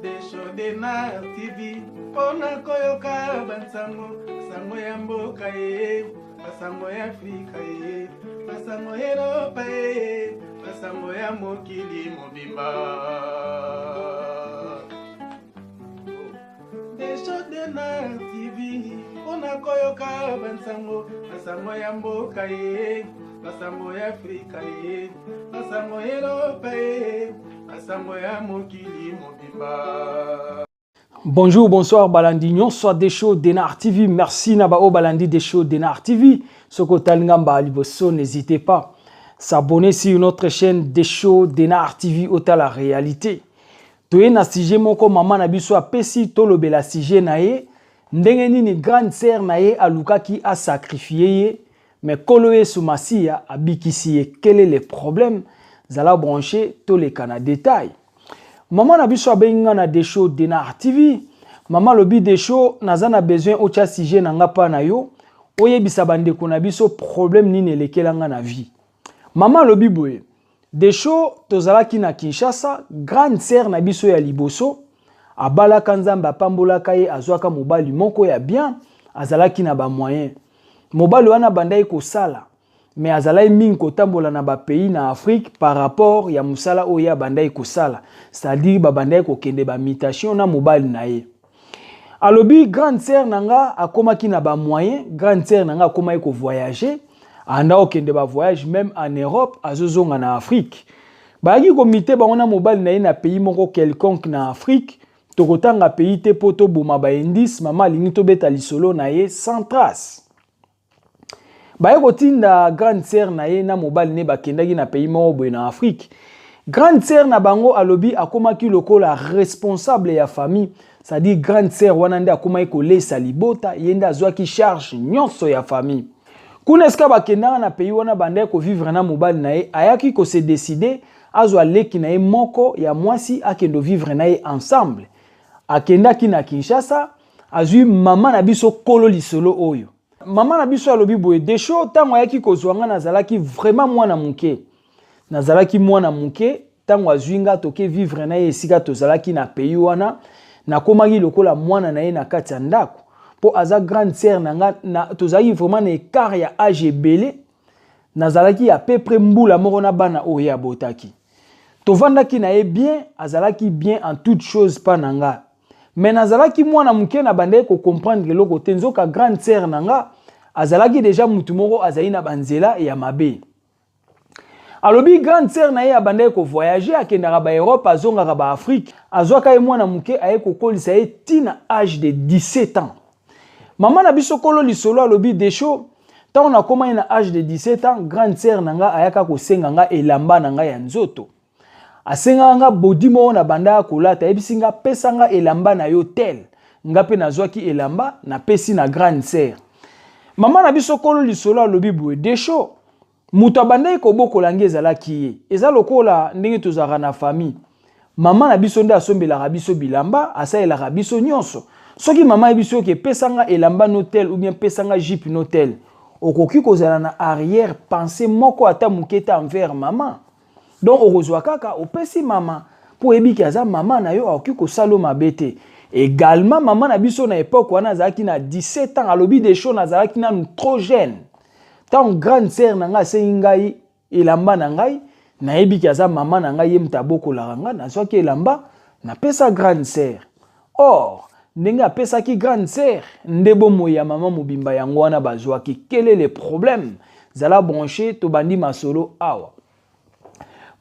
Deshodena TV pona koyoka bansango sango ya mboka ye basango ya Afrika ye basango ya Europa ye basango ya mokili mobimba Deshodena TV pona koyoka bansango basango ya mboka ye basango ya Afrika ye basango ya Europa ye basango ya mokili mobimba. Bonjour, bonsoir Balandignon, soit des shows Denar TV. Merci Nabao Balandi des shows Denar TV. Sokotalingamba Aliboso, n'hésitez pas à s'abonner sur notre chaîne des shows Denar TV ota la réalité. Toye na sujet moko maman na biso apesi tolobe la sujet nae ndenge nini grande sœur nae aluka ki a sacrifié ye mais koloe sumasia abikisi ye. Quel est le problème? Zala branché tous les canaux détails. Maman na biso abenga na des shows Denar TV. Maman lobi des shows nazana besoin ocha sujet na ngapa na yo. Oyebisa bandeko na biso problème nini elekelanga na vie. Maman lobi boye. Des shows tozala ki na Kinshasa, grande sœur na biso ya liboso. Abala kanzamba pambola kaye azwaka mobali moko ya bien. Azala ki na ba moyen. Mobali wana bandai ko sala. Mais azalai mingi kotambola na ba pays na Afrique par rapport ya musala oya bandai ko sala. C'est-à-dire ba bandai ko kende ba mutation na mobali na ye. Alobi grande sœur nanga akoma ki na ba moyen, grande sœur nanga akoma ko voyager, anda okende ba voyage même en Europe, azozonga na Afrique. Ba ki komite ba ona mobali na ye na pays moko quelconque na Afrique, tokotanga pays te poto boma ba indice, mama lingi to beta lisolo na ye sans trace. Baye kotinda grande sœur na ye na mobali ne bakendaki na pays moko boye na Afrique. Grande sœur na bango alobi akomaki lokola responsable ya famille, c'est-à-dire grande sœur wana nde akomaki kolesa libota yenda azwaki charge nyonso ya famille. Kuna eska bakendaka na pays wana bandai ko vivre na mobali na ye ayaki ko se décider azwa leki na ye moko ya mwasi akendo vivre na ye ensemble. Akendaki na Kinshasa azwi mama na biso kolo lisolo oyo. Maman na biso alobi boye des shows tango ayaki kozwanga nazalaki vraiment mwana muke. Nazalaki mwana muke tango azwinga toke vivre na ye esika tozalaki na pays wana nakomaki lokola mwana na ye na kati ya ndako. Po aza grande sœur nanga na tozalaki vraiment na écart ya âge ebele nazalaki à peu près mbula moko na bana oyo ya botaki. Tovandaki na ye bien, azalaki bien en toute chose pa nanga. Mais nazalaki mwana muke na bandai ko comprendre le côté nzoka grande sœur nanga azalaki déjà mutu moko azali na banzela ya mabe. Alobi grande sœur na ye abandai ko voyager akendaka ba Europe azongaka ba Afrique azwaka ye mwana muke aye ko kolisa ye tina âge de 17 ans. Maman na biso kolo lisolo alobi des shows tant on a comment na âge de 17 ans grande sœur nanga ayaka ko senga nga elamba nanga ya nzoto. Asenga nga bodimo na banda kolata ebisinga pesanga elamba na yo tel nga pe nazwaki elamba na pesi na grande sœur. Mama na biso kolo lisolo alobi boye des shows muto abanda ko bokola ngezalaki ye eza lokola ndenge tozaka na famille. Mama na biso nde asombelaka biso bilamba asalelaka biso nyonso. Soki mama biso ke pesanga elamba no tel ou bien pesanga jupe no tel okoki kozala na arrière pensée moko ata muketa envers maman. Donc orozwa kaka opesi mama pour ebiki aza mama na yo akoki kosalo mabete. Également maman na biso na époque wana azalaki na 17 ans alobi des shows nazalaki na trop jeune. Tant grande sœur nanga sengi ngai elamba na ngai na ebiki aza mama na ngai ye mtaboko la nga nazwaki elamba na pesa grande sœur. Or ndenge apesaki grande sœur ndebo moya mama mobimba yango wana bazwaki. Quel est le problème? Zala branché to bandi masolo awa.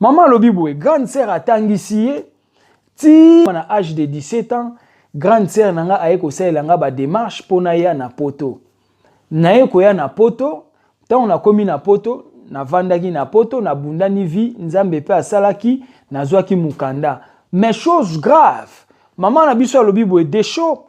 Maman lobi boye grande sœur atangisi ye ti na âge de 17 ans grande sœur nanga aye ko saelanga ba démarche pona ya na poto. Na ye ko ya na poto tant na komi na poto na vandaki na poto na bundani vi nzambe pe asalaki nazwaki mukanda. Mais chose grave maman na biso lobi boye des shows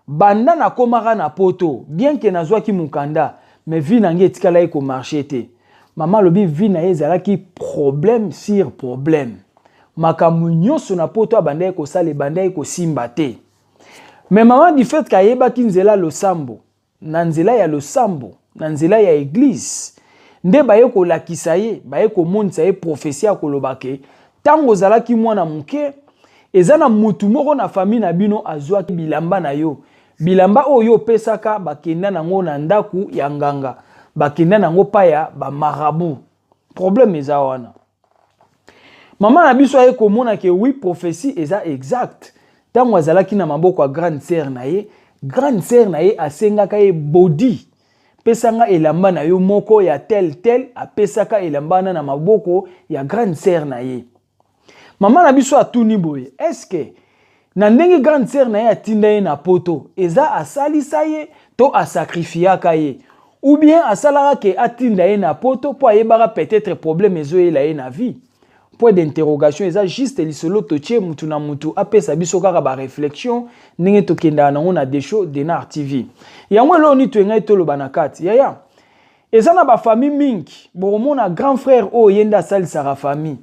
banda na komaka na poto bien que nazwaki mukanda mais vi nangi etikala ye ko marcher te. Maman lobi vi na ye zalaki problème sur problème. Makambo nyonso na poto abandai ko sala bandai ko simba te. Mais maman du fait kayebaki nzela losambo, na nzela ya losambo, na nzela ya église, nde baye ko lakisa ye, baye ko monisa ye prophétie ya kolobake, tango zalaki mwana muke, ezana mutu moko na famille na bino azwa bilamba na yo. Bilamba oyo pesaka bakenda nango na ndaku ya nganga. Bakenda nango paya ba marabu. Problème eza wana. Maman na biso aye komona ke oui prophétie eza exact. Tango azalaki na maboko ya grande sœur na ye, grande sœur na ye asengaka ye body. Pesanga elamba na yo moko ya tel apesaka elamba na maboko ya grande sœur na ye. Maman na biso atuni boye, est-ce que na ndenge grande sœur na ye atinda ye na poto, eza asalisa ye to asacrifiaka ye, ou bien asalaka ke atinda ye na poto po ayebaka peut-être problème ezoyela ye na vie. Point d'interrogation eza juste lisolo totie mutu na mutu apesa biso kaka ba réflexion ndenge tokenda nango na Desho Denar TV. Yango lo ni twenga etoloba na kati. Yaya. Eza na ba famille mingi, bomona grand frère o yenda salisaka famille.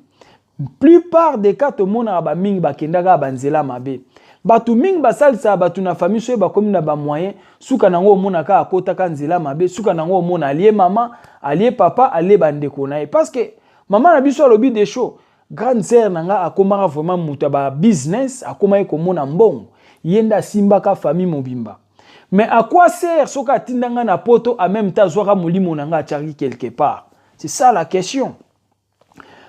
Plupart des cas to mona ba mingi bakendaka banzela mabe. Batu mingi basalisa batu na famille so ba komi na ba moyen, suka nango mona ka akota ka nzela mabe, suka nango mona alie mama, alie papa, alie bandeko na ye parce que maman na biso alobi Desho grande sœur nanga akomaka vraiment muta ba business akoma ekomona mbongo yenda simbaka famille mobimba. Mais à quoi sert soka tindanga na poto en même temps zwaka molimo nanga achaki quelque part? C'est ça la question.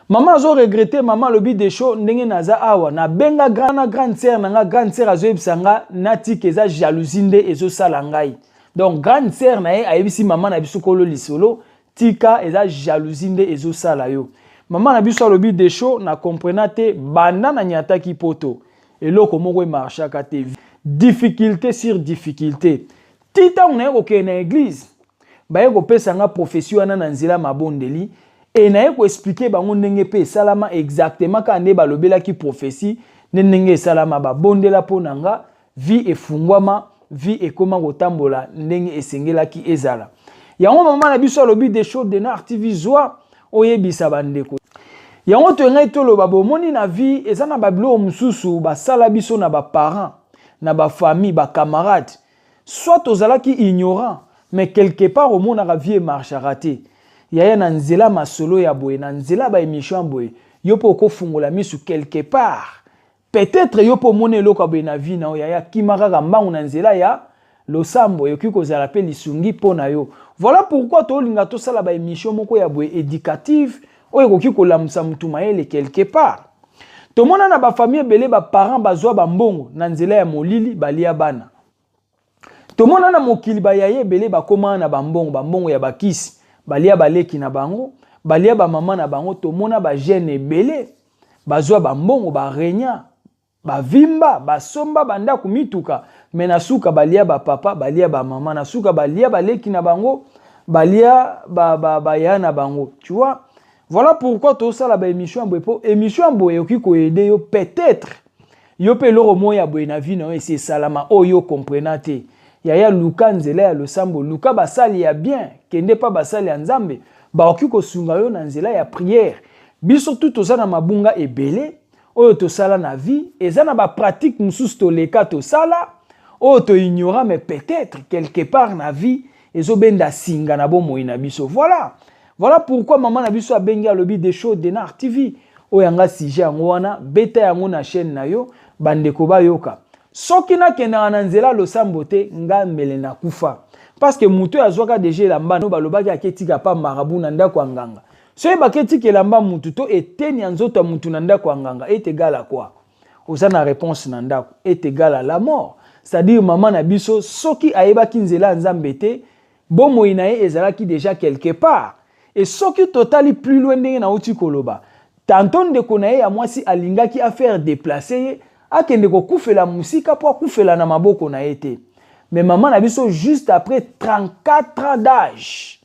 Maman zo regretter maman lobi Desho ndenge naza awa na benga grande sœur azo ebisanga nati keza jalousie nde ezo sala ngai. Donc grande sœur na ye ayebisi maman na biso kolo lisolo tika eza jalousie nde ezo sala yo. Maman na biso alobi Desho na comprenate banda na nyataki poto eloko moko marchaka te. Difficulté sur difficulté. Tita on est OK na église. Ba yeko pesa nga profession na nzela mabondeli et na yeko expliquer bango ndenge pe salama exactement ka nde balobela ki prophétie ndenge salama ba bondela pona nga vie efungwama vie ekoma kotambola ndenge esengela ki ezala. Yango maman na biso alobi Desho Denar TV zwa oyebisa bandeko. Yango to ngai toloba bomoni na vie eza na babilo mususu basala biso na ba parents na ba famille ba camarades soit ozalaki ignorant mais quelque part au monde la vie marche raté yaya na nzela masolo ya boye na nzela ba émission boye yo po ko fungola misu quelque part peut-être yo po mona eloko boye na vie na yaya kimaka mbangu na nzela ya losambo yoki kozala pe lisungi pona yo. Voilà pourquoi to linga to sala ba émission moko ya boye éducative oyo koki kolamsa mutu mayele quelque part. To mona na ba famille belé ba parents bazwa ba mbongo na nzela ya molili balia bana. To mona na mokili ba yaye belé ba koma na ba mbongo ya bakisi balia baleki na bango balia ba mama na bango. To mona ba jeune belé bazwa ba mbongo ba renya ba vimba ba somba banda kumituka mena suka balia ba papa balia ba mama na suka balia baleki na bango balia ba ya na bango. Tu vois. Voilà pourquoi tout ça la émission pour émission boye qui ko aider yo peut-être yo pe loro moya boye na vie na c'est salama o yo comprenate yaya luka nzela ya losambo luka basali ya bien kende pa basali ya nzambe ba oki ko sunga yo na nzela ya prière biso tout to ça na mabunga ebele oyo to sala na vie eza na ba pratique mususu to leka to sala oyo to ignora mais peut-être quelque part na vie ezo benda singa na bo moyi na biso. Voilà pourquoi maman na biso abengi alobi Desho Denar TV oyanga sujet yango wana beta yango na chaîne na yo bandeko bayoka soki na kenda na nzela losambo te nga mele na kufa parce que mutu azwaka déjà elamba no balobaki aketika pa marabu na ndako nganga so baketika elamba mutu to eteni nzoto mutu na ndako nganga est égal à quoi? Oza na réponse na ndako est égal à la mort. C'est-à-dire maman na biso soki ayebaki nzela nzambe te bomo inaye ezalaki déjà quelque part. Et ce qui totali plus loin de na uti koloba. Tanton de konaye ya mwasi alingaki a faire déplacer akende ko kufela musika po kufela na maboko na ete. Mais maman na biso juste après 34 ans d'âge.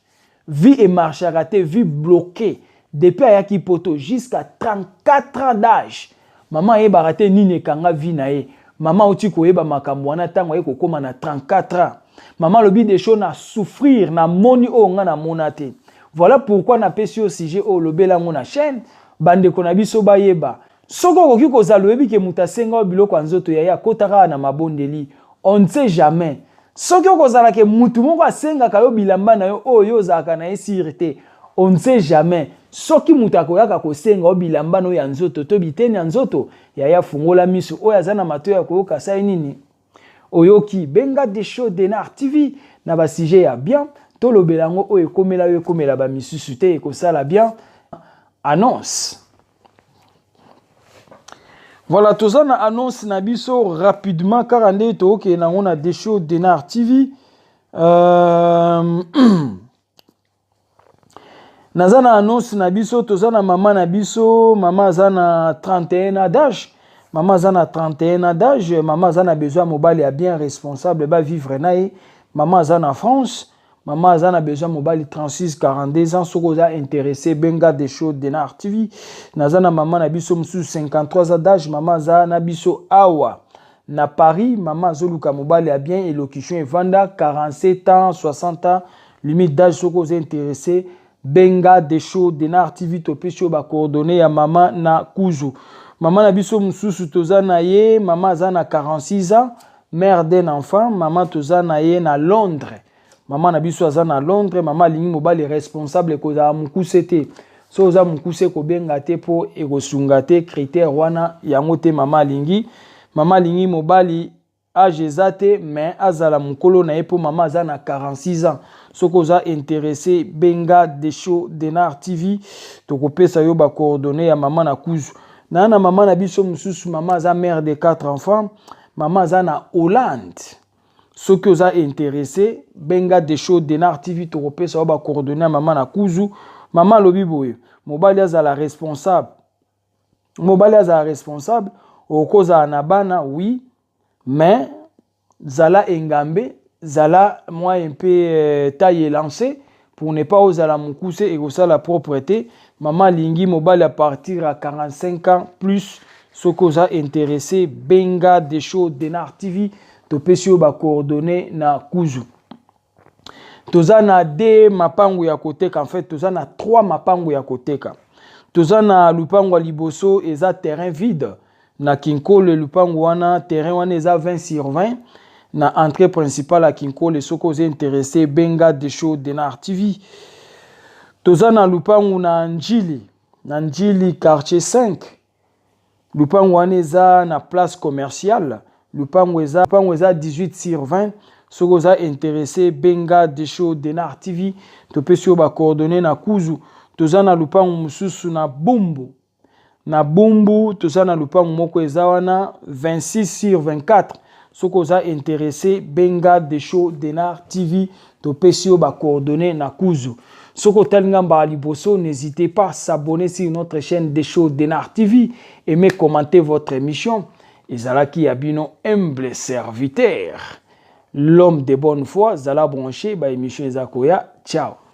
Vie et marche raté, vie bloquée depuis ayaki poto jusqu'à 34 ans d'âge. Maman e baraté nine kanga vie na ye. Maman uti ko yeba makambo wana tango e ko koma na 34 ans. Maman lobi des choses na souffrir na moni o nga na monate. Voilà pourquoi na pesi au sujet au lobela ngona chaîne bande konabiso bayeba soko koki kozalo ebi ke mutasenga biloko nzoto yaya kotaka na mabondeli on ne sait jamais soki kozala ke mutu moko asenga kayo bilamba na yo oyo zaka na esirite on ne sait jamais. Soki mutako yaka kosenga obilamba no ya nzoto to biteni ya nzoto ya fungola miso oya zana mato ya koyoka sai nini oyoki benga des shows Denar TV na ba sujet ya bien to lobelango oyo komela ba misusu te ko sala bien annonce. Voilà, tout ça na annonce na biso rapidement car ande to ke na on a des shows Denar TV. Nazana annonce na biso tozana mama na biso, mama zana 31 ans d'âge, mama zana 31 ans d'âge, mama zana besoin mobile ya bien responsable ba vivre nae, mama zana France, mama zana besoin mobile 36 42 ans soko za intéressé benga des shows Denar TV. Nazana mama na biso musu 53 ans d'âge, mama zana biso awa na Paris, mama zoluka mobile ya bien élocution et vanda 47 ans 60 ans limite d'âge soko za intéressé benga des shows Denar TV topesio ba coordonnées ya mama na kuzu. Mama na biso mususu tozana ye, mama zana 46 ans, mère d'un enfant, mama tozana ye na Londres. Mama na biso azana Londres, mama lingi mobali responsable ko za mukuse te. So za mukuse ko benga te po ekosunga te critère wana yango te mama lingi. Mama lingi mobali âge zate mais azala mukolo na epo mama zana 46 ans. Soko za intéressé benga des shows Denar TV toko pesa yo ba coordonnées ya mama na kuzu. Na mama na biso mususu mama za mère de 4 enfants, mama za na Hollande. Soko za intéressé benga des shows Denar TV toko pesa yo ba coordonnées ya mama na kuzu. Mama lobi boye mobali azala responsable. Mobali azala responsable okoza na bana oui mais zala engambe zala moi un peu taille lancé pour ne pas oser la mukuse et oser la propreté. Maman lingi mobile à partir à 45 ans plus ce qu'on a intéressé benga des shows Denar TV to pesio ba coordonnées na kuzu. Tozana de mapangu ya koteka en fait tozana 3 mapangu ya koteka. Tozana lupangu liboso eza terrain vide na Kinkole lupangu wana terrain wana eza 20/20. Na entrée principale à Kinkole soko ze intéressé benga des shows Denar TV. Tozana lupangu na Njili quartier 5. Lupangu wana eza na place commerciale. Lupangu eza 18/20. Soko za intéressé benga des shows Denar TV. Topesio ba coordonnées na kuzu. Tozana lupangu mususu na Bumbu. Na Bumbu tozana lupangu moko eza wana 26/24. Soko za intéressé benga des shows Denar TV topesio ba coordonnées na kuzu. Soko talingamba liboso, n'hésitez pas à s'abonner sur notre chaîne des shows Denar TV, aimer commenter votre émission. Ezalaki yabino humble serviteur, l'homme de bonne foi, zala branché ba émission ezakoya. Ciao.